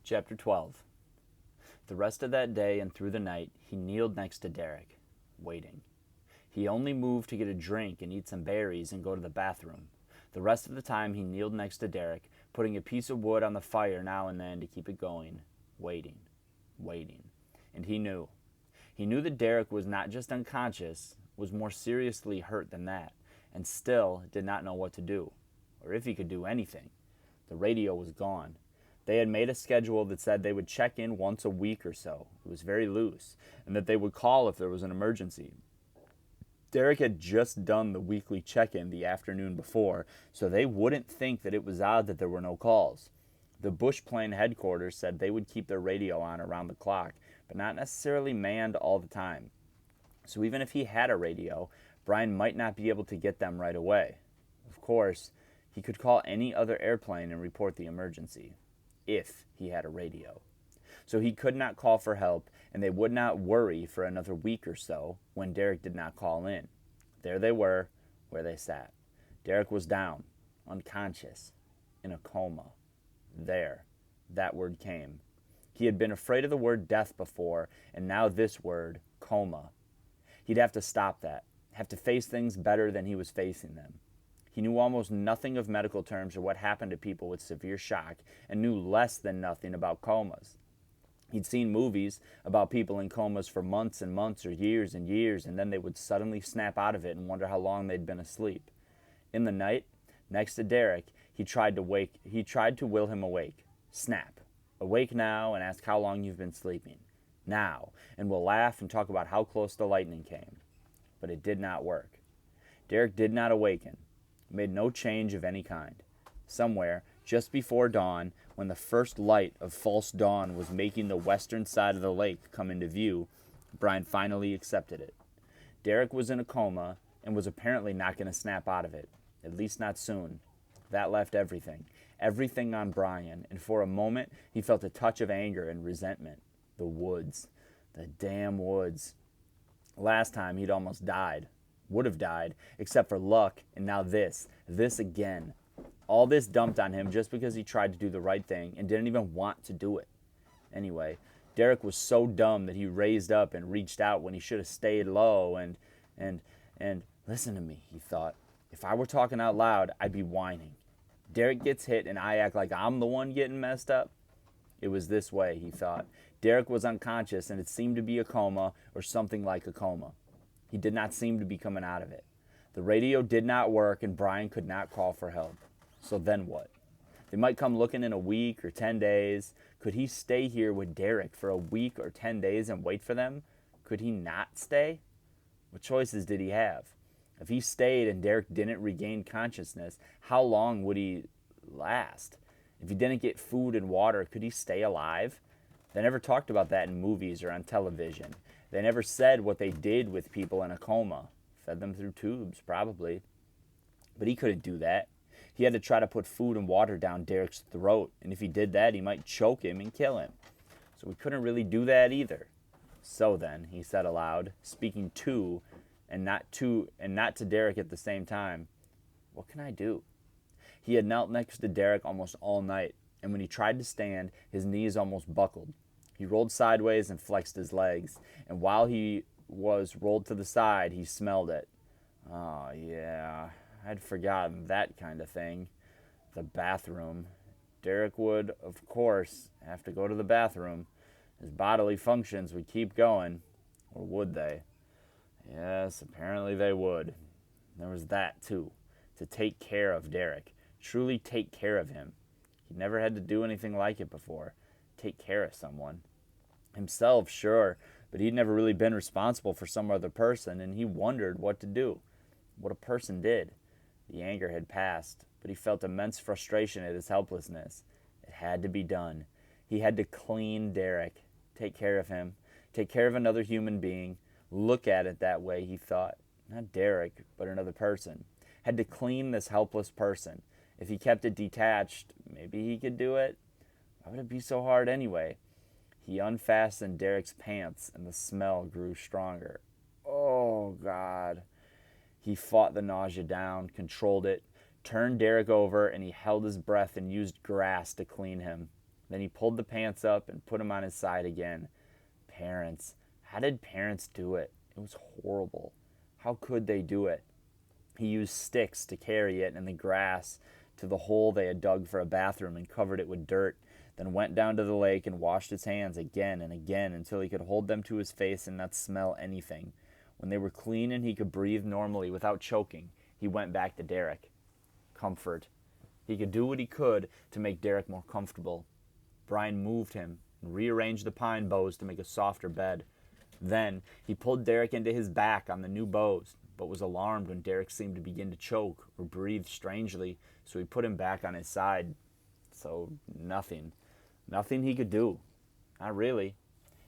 Chapter 12. The rest of that day and through the night, he kneeled next to Derek, waiting. He only moved to get a drink and eat some berries and go to the bathroom. The rest of the time, he kneeled next to Derek, putting a piece of wood on the fire now and then to keep it going, waiting. And he knew. He knew that Derek was not just unconscious, was more seriously hurt than that, and still did not know what to do, or if he could do anything. The radio was gone. They had made a schedule that said they would check in once a week or so. It was very loose, and that they would call if there was an emergency. Derek had just done the weekly check-in the afternoon before, so they wouldn't think that it was odd that there were no calls. The Bush Plane headquarters said they would keep their radio on around the clock, but not necessarily manned all the time. So even if he had a radio, Brian might not be able to get them right away. Of course, he could call any other airplane and report the emergency, if he had a radio. So he could not call for help, and they would not worry for another week or so when Derek did not call in. There they were, where they sat. Derek was down, unconscious, in a coma. There, that word came. He had been afraid of the word death before, and now this word, coma. He'd have to stop that, have to face things better than he was facing them. He knew almost nothing of medical terms or what happened to people with severe shock, and knew less than nothing about comas. He'd seen movies about people in comas for months and months or years and years, and then they would suddenly snap out of it and wonder how long they'd been asleep. In the night, next to Derek, he tried to will him awake. Snap. Awake now and ask how long you've been sleeping. Now, and we'll laugh and talk about how close the lightning came. But it did not work. Derek did not awaken. Made no change of any kind. Somewhere, just before dawn, when the first light of false dawn was making the western side of the lake come into view, Brian finally accepted it. Derek was in a coma and was apparently not going to snap out of it, at least not soon. That left everything on Brian, and for a moment he felt a touch of anger and resentment. The woods. The damn woods. Last time he'd almost died. Would have died, except for luck, and now this again. All this dumped on him just because he tried to do the right thing and didn't even want to do it. Anyway, Derek was so dumb that he raised up and reached out when he should have stayed low and listen to me, he thought. If I were talking out loud, I'd be whining. Derek gets hit and I act like I'm the one getting messed up. It was this way, he thought. Derek was unconscious and it seemed to be a coma or something like a coma. He did not seem to be coming out of it. The radio did not work and Brian could not call for help. So then what? They might come looking in a week or 10 days. Could he stay here with Derek for a week or 10 days and wait for them? Could he not stay? What choices did he have? If he stayed and Derek didn't regain consciousness, how long would he last? If he didn't get food and water, could he stay alive? They never talked about that in movies or on television. They never said what they did with people in a coma. Fed them through tubes, probably. But he couldn't do that. He had to try to put food and water down Derek's throat, and if he did that, he might choke him and kill him. So he couldn't really do that either. So then, he said aloud, speaking to and not to Derek at the same time, what can I do? He had knelt next to Derek almost all night, and when he tried to stand, his knees almost buckled. He rolled sideways and flexed his legs, and while he was rolled to the side, he smelled it. Oh, yeah, I'd forgotten that kind of thing. The bathroom. Derek would, of course, have to go to the bathroom. His bodily functions would keep going, or would they? Yes, apparently they would. There was that, too, to take care of Derek, truly take care of him. He'd never had to do anything like it before. Take care of someone. Himself, sure, but he'd never really been responsible for some other person, and he wondered what to do, what a person did. The anger had passed, but he felt immense frustration at his helplessness. It had to be done. He had to clean Derek, take care of him, take care of another human being, look at it that way, he thought. Not Derek, but another person. Had to clean this helpless person. If he kept it detached, maybe he could do it. Why would it be so hard anyway? He unfastened Derek's pants, and the smell grew stronger. Oh, God. He fought the nausea down, controlled it, turned Derek over, and he held his breath and used grass to clean him. Then he pulled the pants up and put him on his side again. Parents. How did parents do it? It was horrible. How could they do it? He used sticks to carry it and the grass to the hole they had dug for a bathroom and covered it with dirt, then went down to the lake and washed his hands again and again until he could hold them to his face and not smell anything. When they were clean and he could breathe normally without choking, he went back to Derek. Comfort. He could do what he could to make Derek more comfortable. Brian moved him and rearranged the pine boughs to make a softer bed. Then he pulled Derek into his back on the new boughs, but was alarmed when Derek seemed to begin to choke or breathe strangely, so he put him back on his side. So nothing. Nothing he could do. Not really.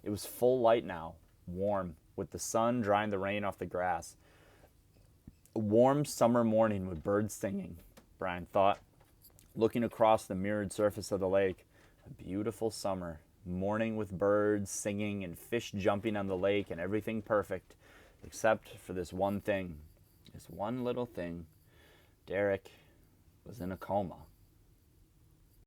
It was full light now, warm, with the sun drying the rain off the grass. A warm summer morning with birds singing, Brian thought, looking across the mirrored surface of the lake. A beautiful summer morning with birds singing and fish jumping on the lake and everything perfect, except for this one thing, this one little thing. Derek was in a coma.